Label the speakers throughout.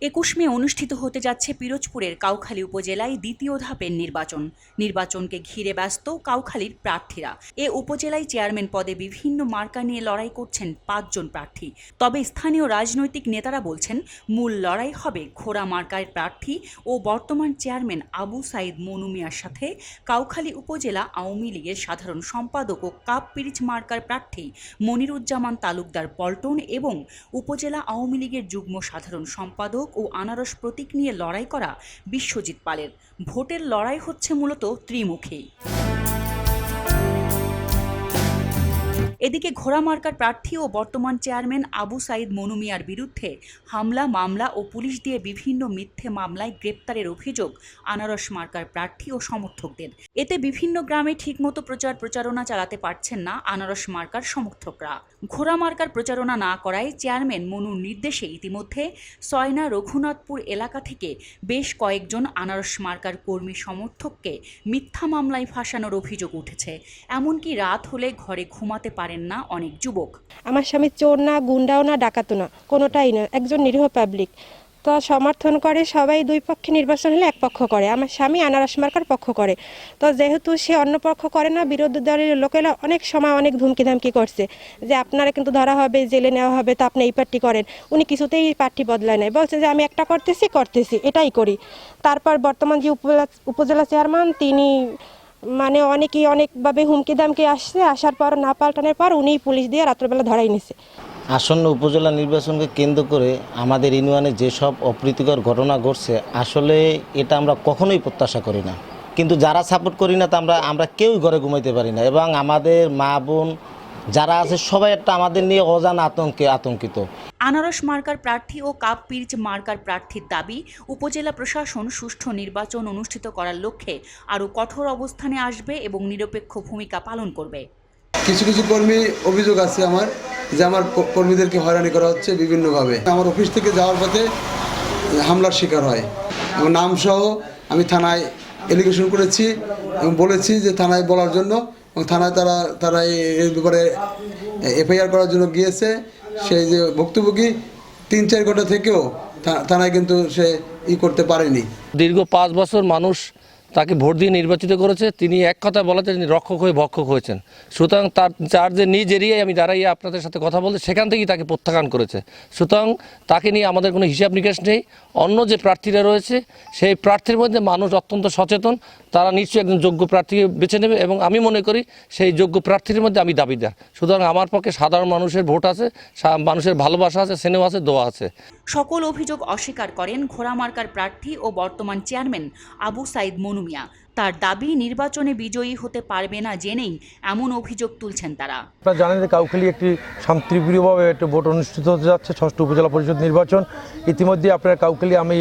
Speaker 1: ২১ মে অনুষ্ঠিত হতে যাচ্ছে পিরোজপুরের কাউখালী উপজেলায় দ্বিতীয় ধাপের নির্বাচনকে ঘিরে ব্যস্ত কাউখালীর প্রার্থীরা। এ উপজেলায় চেয়ারম্যান পদে বিভিন্ন মার্কা নিয়ে লড়াই করছেন ৫ জন প্রার্থী। তবে স্থানীয় রাজনৈতিক নেতারা বলছেন মূল লড়াই হবে ঘোড়া মার্কার প্রার্থী ও বর্তমান চেয়ারম্যান আবু সাইদ মনু মিয়ার সাথে কাউখালী উপজেলা আওয়ামী লীগের সাধারণ সম্পাদক ও কাপ পিরিচ মার্কার প্রার্থী মনিরুজ্জামান তালুকদার পল্টন এবং উপজেলা আওয়ামী লীগের যুগ্ম সাধারণ সম্পাদক ও আনারস প্রতীক নিয়ে লড়াই করা বিশ্বজিৎ পালের। ভোটের লড়াই হচ্ছে মূলত ত্রিমুখী। এদিকে ঘোড়া মার্কার প্রার্থী ও বর্তমান চেয়ারম্যান আবু সাইদ মনু মিয়ার বিরুদ্ধে হামলা, মামলা ও পুলিশ দিয়ে বিভিন্ন মিথ্যে মামলায় গ্রেপ্তারের অভিযোগ আনারস মার্কার প্রার্থী ও সমর্থকদের। এতে বিভিন্ন গ্রামে ঠিকমতো প্রচারণা চালাতে পারছেন না আনারস মার্কার সমর্থকরা। ঘোড়া মার্কার প্রচারণা না করায় চেয়ারম্যান মনুর নির্দেশে ইতিমধ্যে সয়না রঘুনাথপুর এলাকা থেকে বেশ কয়েকজন আনারস মার্কার কর্মী সমর্থককে মিথ্যা মামলায় ফাঁসানোর অভিযোগ উঠেছে। এমনকি রাত হলে ঘরে ঘুমাতে পারেন না অনেক যুবক।
Speaker 2: আমার স্বামী চোর না, গুন্ডাও না, ডাকাতও না, কোনোটাই না, একজন নিরীহ পাবলিক। তো সমর্থন করে সবাই, দুই পক্ষে নির্বাচন হলে এক পক্ষ করে, আমার স্বামী আনারস মার্কার পক্ষ করে। তো যেহেতু সে অন্য পক্ষ করে না, বিরোধী দলের লোকেরা অনেক সময় অনেক ধুমকি করছে যে আপনারা কিন্তু ধরা হবে, জেলে নেওয়া হবে, তো আপনি এই পার্টি করেন। উনি কিছুতেই পার্টি বদলায় নাই, বলছে যে আমি একটা করতেছি এটাই করি। তারপর বর্তমান যে উপজেলা চেয়ারম্যান, তিনি অনেকেই অনেকভাবে হুমকি দামকি আসার পর না পাল্টানোর পর উনি পুলিশ দিয়ে রাত্রবেলা ধরাই নিছে।
Speaker 3: আসন্ন উপজেলা নির্বাচনকে কেন্দ্র করে আমাদের ইউনিয়নে যেসব অপ্রীতিকর ঘটনা ঘটছে, আসলে এটা আমরা কখনোই প্রত্যাশা করি না। কিন্তু যারা সাপোর্ট করি না, তা আমরা কেউই ঘরে ঘুমাইতে পারি না। এবং আমাদের মা বোন যারা আছে সবাই একটা আমাদের নিয়ে অজানা আতঙ্কিত।
Speaker 1: আনারস মার্কার প্রার্থী ও কাপ পিরিচ মার্কার প্রার্থীর দাবি, উপজেলা প্রশাসন সুষ্ঠু নির্বাচন অনুষ্ঠিত করার লক্ষ্যে আরও কঠোর অবস্থানে আসবে এবং নিরপেক্ষ ভূমিকা পালন করবে।
Speaker 4: কিছু কর্মী অভিযোগ আছে আমার, যে আমার কর্মীদেরকে হয়রানি করা হচ্ছে বিভিন্নভাবে। আমার অফিস থেকে যাওয়ার পথে হামলার শিকার হয় এবং নামসহ আমি থানায় অ্যালিগেশন করেছি এবং বলেছি যে থানায় বলার জন্য, এবং থানায় তারা এর ব্যাপারে এফআইআর করার জন্য গিয়েছে। সেই যে ভুক্তভোগী ৩-৪ ঘন্টা থেকেও থানায় কিন্তু সে করতে পারেনি।
Speaker 5: দীর্ঘ 5 বছর মানুষ তাকে ভোট দিয়ে নির্বাচিত করেছে। তিনি এক কথা বলাতে তিনি রক্ষক হয়ে ভক্ষক হয়েছেন। সুতরাং তার যে নিজ এরিয়ায় আমি দাঁড়াইয়ে আপনাদের সাথে কথা বলতে, সেখান থেকেই তাকে প্রত্যাখ্যান করেছে। সুতরাং তাকে নিয়ে আমাদের কোনো হিসাব নিকাশ নেই। অন্য যে প্রার্থীরা রয়েছে, সেই প্রার্থীর মধ্যে মানুষ অত্যন্ত সচেতন। তারা নিশ্চয়ই একজন যোগ্য প্রার্থীকে বেছে নেবে এবং আমি মনে করি সেই যোগ্য প্রার্থীর মধ্যে আমি দাবিদার। সুতরাং আমার পক্ষে সাধারণ মানুষের ভোট আছে, মানুষের ভালোবাসা আছে, স্নেহ আছে, দোয়া আছে।
Speaker 1: সকল অভিযোগ অস্বীকার করেন ঘোড়া মার্কার প্রার্থী ও বর্তমান চেয়ারম্যান আবু সাইদ মনু মিয়া। তার দাবি, নির্বাচনে বিজয়ী হতে পারবে না জেনেই এমন অভিযোগ তুলছেন তারা।
Speaker 6: আপনারা জানেন যে কাউখালী একটি শান্তিপ্রিয়ভাবে একটি ভোট অনুষ্ঠিত হতে যাচ্ছে, 6ষ্ঠ উপজেলা পরিষদ নির্বাচন। ইতিমধ্যে আপনারা কাউখালী, আমি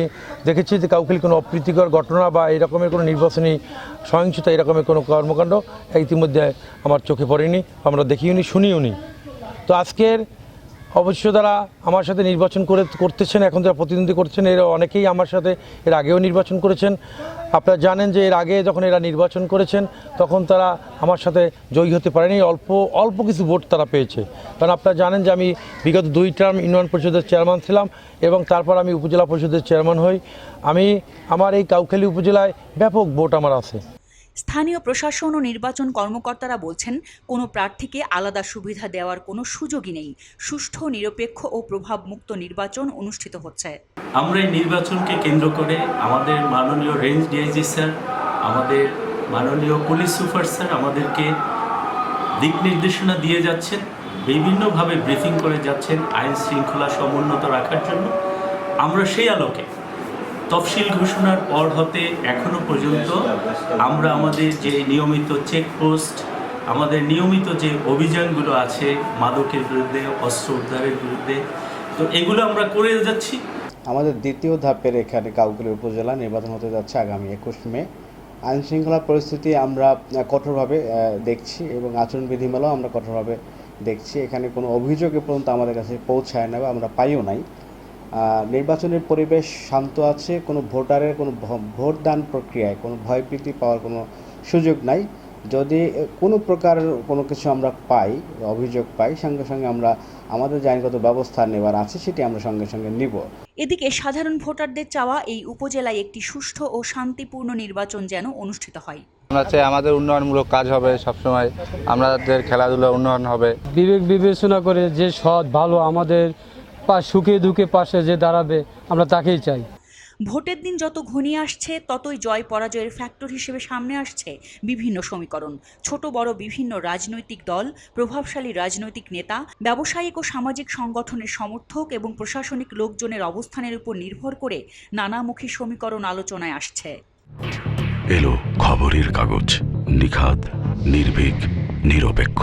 Speaker 6: দেখেছি যে কাউখালী কোনো অপ্রীতিকর ঘটনা বা এরকমের কোনো নির্বাচনী সহিংসতা, এরকমের কোনো কর্মকাণ্ড ইতিমধ্যে আমার চোখে পড়েনি, আমরা দেখিওনি, শুনিওনি। তো আজকের অবশ্য যারা আমার সাথে নির্বাচন করতেছেন, এখন যারা প্রতিদ্বন্দ্বী করছেন, এরা অনেকেই আমার সাথে এর আগেও নির্বাচন করেছেন। আপনারা জানেন যে এর আগে যখন এরা নির্বাচন করেছেন, তখন তারা আমার সাথে জয়ী হতে পারেনি, অল্প কিছু ভোট তারা পেয়েছে। কারণ আপনারা জানেন যে আমি বিগত 2 টার্ম ইউনিয়ন পরিষদের চেয়ারম্যান ছিলাম এবং তারপর আমি উপজেলা পরিষদের চেয়ারম্যান হই। আমার এই কাউখালী উপজেলায় ব্যাপক ভোট আমার আছে।
Speaker 1: স্থানীয় প্রশাসন ও নির্বাচন কর্মকর্তারা বলছেন, কোনো প্রার্থীকে আলাদা সুবিধা দেওয়ার কোনো সুযোগই নেই। সুষ্ঠু, নিরপেক্ষ ও প্রভাবমুক্ত নির্বাচন অনুষ্ঠিত হচ্ছে।
Speaker 7: আমরা এই নির্বাচনকে কেন্দ্র করে আমাদের মাননীয় রেঞ্জ ডিআইজি স্যার, আমাদের মাননীয় পুলিশ সুপার স্যার আমাদেরকে দিক নির্দেশনা দিয়ে যাচ্ছেন, বিভিন্নভাবে ব্রিফিং করে যাচ্ছেন আইন শৃঙ্খলা সমুন্নত রাখার জন্য। আমরা সেই আলোকে তফসিল ঘোষণার পর হতে এখনো পর্যন্ত আমরা আমাদের যে নিয়মিত চেকপোস্ট, আমাদের নিয়মিত যে অভিযানগুলো আছে মাদকের বিরুদ্ধে, অস্ত্র উদ্ধারের বিরুদ্ধে, তো এগুলো আমরা করে যাচ্ছি।
Speaker 8: আমাদের দ্বিতীয় ধাপের এখানে কাউখালী উপজেলা নির্বাচন হতে যাচ্ছে আগামী 21 মে। আইন শৃঙ্খলা পরিস্থিতি আমরা কঠোরভাবে দেখছি এবং আচরণবিধিমালাও আমরা কঠোরভাবে দেখছি। এখানে কোনো অভিযোগ পর্যন্ত আমাদের কাছে পৌঁছায় না বা আমরা পাইও নাই। নির্বাচনের পরিবেশ শান্ত আছে, কোনো ভোটারের কোনো ভোটদান প্রক্রিয়ায় কোনো ভয়ভীতি পাওয়ার কোনো সুযোগ নাই। যদি কোনো প্রকার কোনো কিছু আমরা পাই, অভিযোগ পাই, সঙ্গে সঙ্গে আমরা আমাদের যে আইনগত ব্যবস্থা নেওয়ার আছে সেটি আমরা সঙ্গে সঙ্গে নিব।
Speaker 1: এদিকে সাধারণ ভোটারদের চাওয়া এই উপজেলায় একটি সুষ্ঠু ও শান্তিপূর্ণ নির্বাচন যেন অনুষ্ঠিত হয়।
Speaker 9: আমরা চাই আমাদের উন্নয়নমূলক কাজ হবে, সবসময় আমাদের খেলাধুলা উন্নয়ন হবে।
Speaker 10: বিবেক বিবেচনা করে যে সৎ ভালো আমাদের সুখে দুঃখে পাশে যে দাঁড়াবে আমরা তাকেই চাই।
Speaker 1: ভোটের দিন যত ঘনিয়ে আসছে ততই জয় পরাজয়ের ফ্যাক্টর হিসেবে সামনে আসছে বিভিন্ন সমীকরণ। ছোট বড় বিভিন্ন রাজনৈতিক দল, প্রভাবশালী রাজনৈতিক নেতা, ব্যবসায়িক ও সামাজিক সংগঠনের সমর্থক এবং প্রশাসনিক লোকজনের অবস্থানের উপর নির্ভর করে নানামুখী সমীকরণ আলোচনায় আসছে।
Speaker 11: এলো খবরের কাগজ, নিখাদ, নির্ভীক, নিরপেক্ষ।